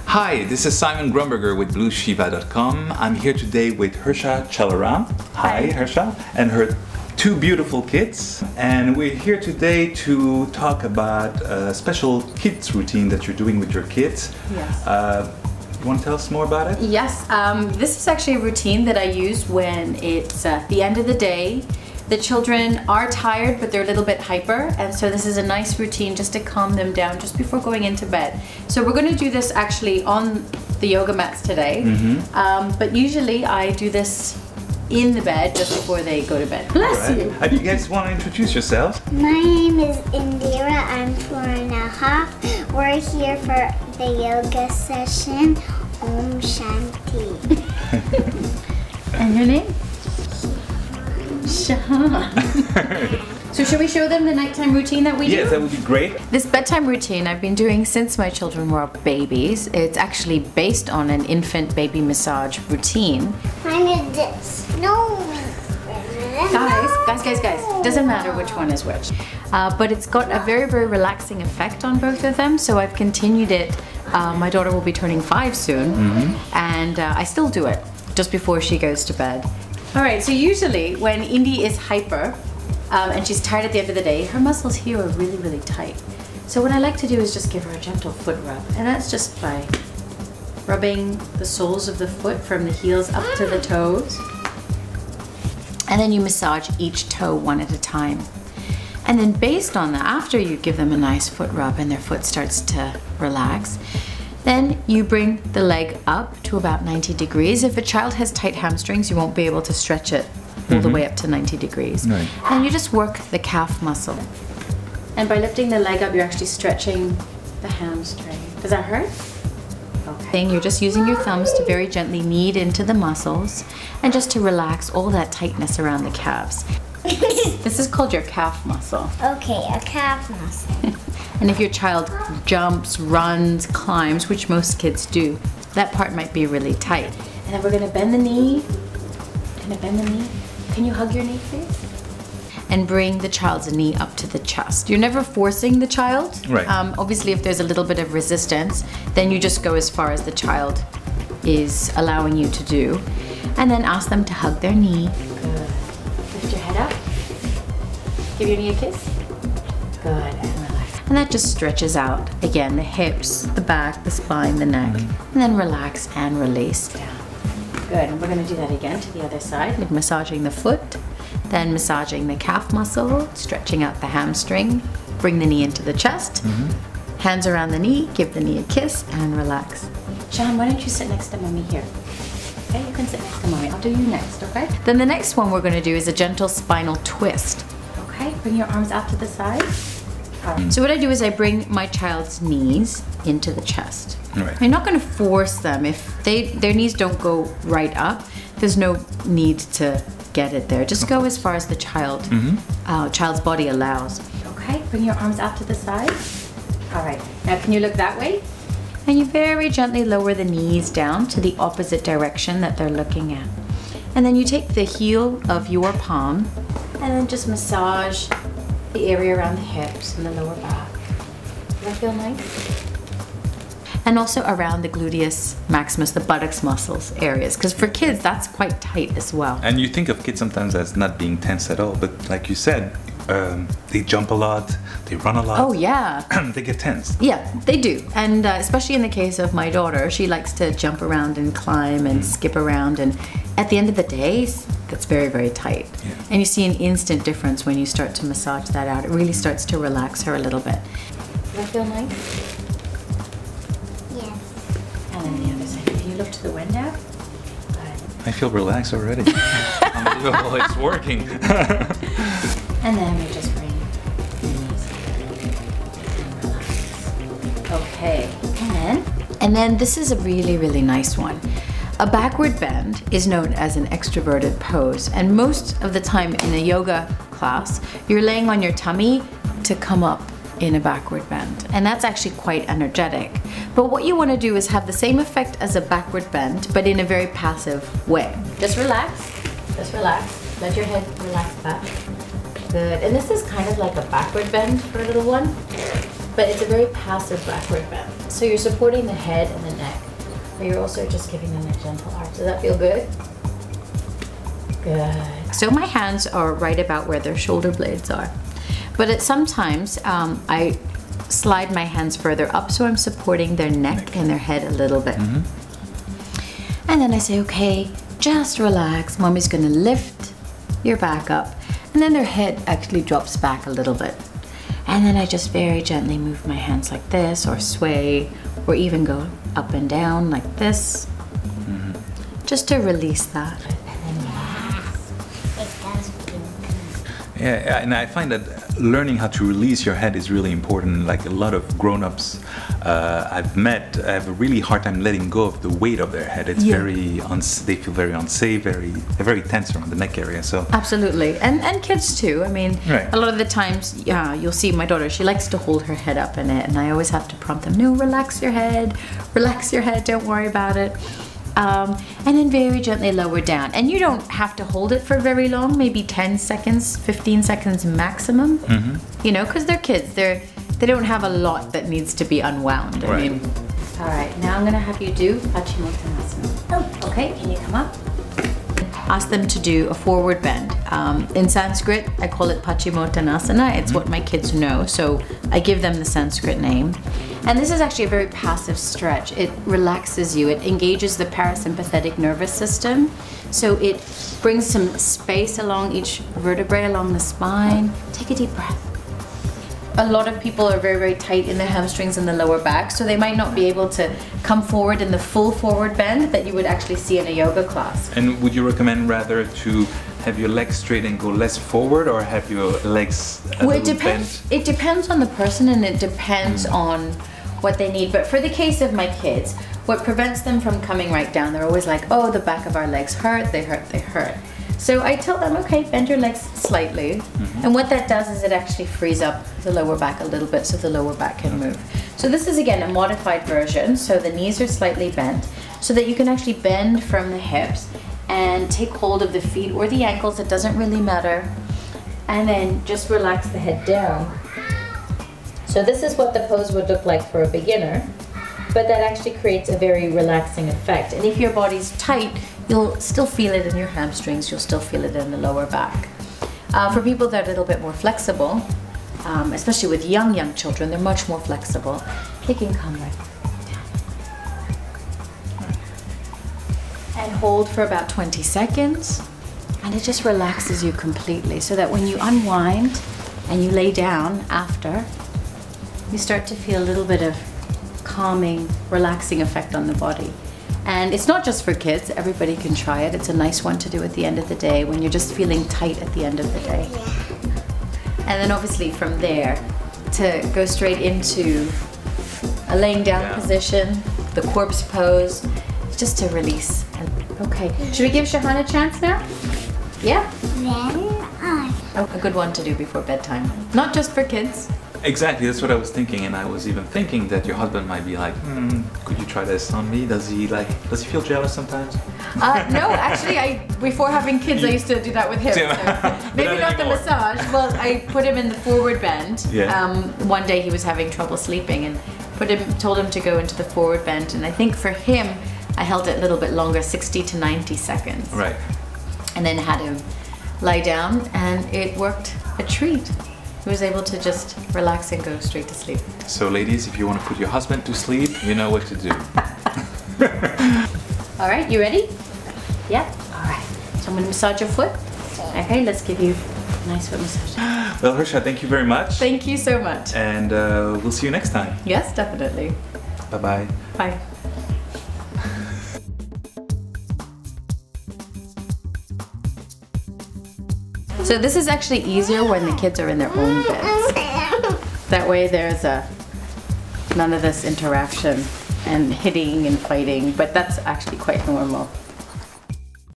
Hi, this is Simon Grumberger with BlueShiva.com. I'm here today with Harsha Chalaram. Hi, Harsha, and her two beautiful kids. And we're here today to talk about a special kids routine that you're doing with your kids. Yes. You want to tell us more about it? Yes, this is actually a routine that I use when it's at the end of the day. The children are tired, but they're a little bit hyper, and so this is a nice routine just to calm them down just before going into bed. So we're going to do this actually on the yoga mats today, but usually I do this in the bed just before they go to bed. Bless you! You guys want to introduce yourselves? My name is Indira. I'm 4.5. We're here for the yoga session. Om Shanti. And your name? Shahan. So should we show them the nighttime routine that we do? Yes, that would be great. This bedtime routine I've been doing since my children were babies. It's actually based on an infant baby massage routine. I need this. No. Guys. Doesn't matter which one is which. But it's got a very, very relaxing effect on both of them. So I've continued it. My daughter will be turning 5 soon. And I still do it just before she goes to bed. All right, so usually when Indy is hyper and she's tired at the end of the day, her muscles here are really, really tight. So what I like to do is just give her a gentle foot rub, and that's just by rubbing the soles of the foot from the heels up to the toes. And then you massage each toe one at a time. And then based on that, after you give them a nice foot rub and their foot starts to relax, then you bring the leg up to about 90 degrees. If a child has tight hamstrings, you won't be able to stretch it all the way up to 90 degrees. Right. And you just work the calf muscle. And by lifting the leg up, you're actually stretching the hamstring. Does that hurt? Okay. You're just using your thumbs to very gently knead into the muscles and just to relax all that tightness around the calves. This is called your calf muscle. Okay, a calf muscle. And if your child jumps, runs, climbs, which most kids do, that part might be really tight. And then we're gonna bend the knee. Can you hug your knee, please? And bring the child's knee up to the chest. You're never forcing the child. Right. Obviously, if there's a little bit of resistance, then you just go as far as the child is allowing you to do. And then ask them to hug their knee. Good. Lift your head up. Give your knee a kiss. Good. And that just stretches out. Again, the hips, the back, the spine, the neck. And then relax and release down. Good, and we're gonna do that again to the other side. With massaging the foot, then massaging the calf muscle, stretching out the hamstring, bring the knee into the chest, hands around the knee, give the knee a kiss, and relax. Sean, why don't you sit next to mommy here? Okay, you can sit next to mommy. I'll do you next, okay? Then the next one we're gonna do is a gentle spinal twist. Okay, bring your arms out to the side. So what I do is I bring my child's knees into the chest. Right. I'm not going to force them. If their knees don't go right up, there's no need to get it there. Just go as far as the child's body allows. Okay, bring your arms out to the side. All right, now can you look that way? And you very gently lower the knees down to the opposite direction that they're looking at. And then you take the heel of your palm and then just massage the area around the hips and the lower back. Does that feel nice? And also around the gluteus maximus, the buttocks muscles areas, because for kids that's quite tight as well. And you think of kids sometimes as not being tense at all, but like you said, they jump a lot, they run a lot. Oh yeah. They get tense. Yeah, they do. And especially in the case of my daughter, she likes to jump around and climb and skip around, and at the end of the day, that's very, very tight. Yeah. And you see an instant difference when you start to massage that out. It really starts to relax her a little bit. Does that feel nice? Yes. And then the other side. Can you look to the window? Good. I feel relaxed already. Unbelievable, it's working. And then we just bring the knees and relax. Okay. And then this is a really, really nice one. A backward bend is known as an extroverted pose, and most of the time in a yoga class, you're laying on your tummy to come up in a backward bend, and that's actually quite energetic. But what you want to do is have the same effect as a backward bend, but in a very passive way. Just relax, let your head relax back. Good, and this is kind of like a backward bend for a little one, but it's a very passive backward bend. So you're supporting the head and the neck, but you're also just giving them a gentle arch. Does that feel good? Good. So my hands are right about where their shoulder blades are. But sometimes I slide my hands further up, so I'm supporting their neck and their head a little bit. And then I say, okay, just relax. Mommy's gonna lift your back up. And then their head actually drops back a little bit. And then I just very gently move my hands like this, or sway, or even go up and down like this, just to release that. Yeah, and I find that learning how to release your head is really important. Like a lot of grown-ups I've met have a really hard time letting go of the weight of their head. It's they feel very unsafe, they're very tense around the neck area. So absolutely, and kids too. I mean, a lot of the times, you'll see my daughter. She likes to hold her head up in it, and I always have to prompt them. No, relax your head. Don't worry about it. And then very gently lower down. And you don't have to hold it for very long, maybe 10 seconds, 15 seconds maximum. You know, because they're kids. They don't have a lot that needs to be unwound. I mean, all right, now I'm gonna have you do Paschimottanasana. Okay, can you come up? Ask them to do a forward bend. In Sanskrit, I call it Paschimottanasana. It's what my kids know, so I give them the Sanskrit name. And this is actually a very passive stretch. It relaxes you. It engages the parasympathetic nervous system. So it brings some space along each vertebrae, along the spine. Take a deep breath. A lot of people are very, very tight in the hamstrings and the lower back, so they might not be able to come forward in the full forward bend that you would actually see in a yoga class. And would you recommend rather to have your legs straight and go less forward, or have your legs it depends. It depends on the person, and it depends on what they need. But for the case of my kids, what prevents them from coming right down, they're always like, oh, the back of our legs hurt, they hurt. So I tell them, okay, bend your legs slightly. And what that does is it actually frees up the lower back a little bit so the lower back can move. So this is, again, a modified version. So the knees are slightly bent so that you can actually bend from the hips and take hold of the feet or the ankles, it doesn't really matter. And then just relax the head down. So this is what the pose would look like for a beginner, but that actually creates a very relaxing effect. And if your body's tight, you'll still feel it in your hamstrings, you'll still feel it in the lower back. For people that are a little bit more flexible, especially with young children, they're much more flexible. They can come right down. And hold for about 20 seconds. And it just relaxes you completely, so that when you unwind and you lay down after, you start to feel a little bit of calming, relaxing effect on the body. And it's not just for kids, everybody can try it. It's a nice one to do at the end of the day when you're just feeling tight at the end of the day. And then obviously from there, to go straight into a laying down position, the corpse pose, just to release. Okay, should we give Shahan a chance now? Yeah? A good one to do before bedtime. Not just for kids. Exactly, that's what I was thinking, and I was even thinking that your husband might be like, could you try this on me? Does he feel jealous sometimes? No, actually, before having kids, I used to do that with him. So maybe not the massage. Well, I put him in the forward bend. One day he was having trouble sleeping, and told him to go into the forward bend, and I think for him, I held it a little bit longer, 60 to 90 seconds. Right. And then had him lie down, and it worked a treat. He was able to just relax and go straight to sleep. So ladies, if you want to put your husband to sleep, you know what to do. All right, you ready? Yeah? All right. So I'm going to massage your foot. Okay, let's give you a nice foot massage. Well, Harsha, thank you very much. Thank you so much. And we'll see you next time. Yes, definitely. Bye-bye. Bye. So this is actually easier when the kids are in their own beds. That way there's none of this interaction and hitting and fighting, but that's actually quite normal.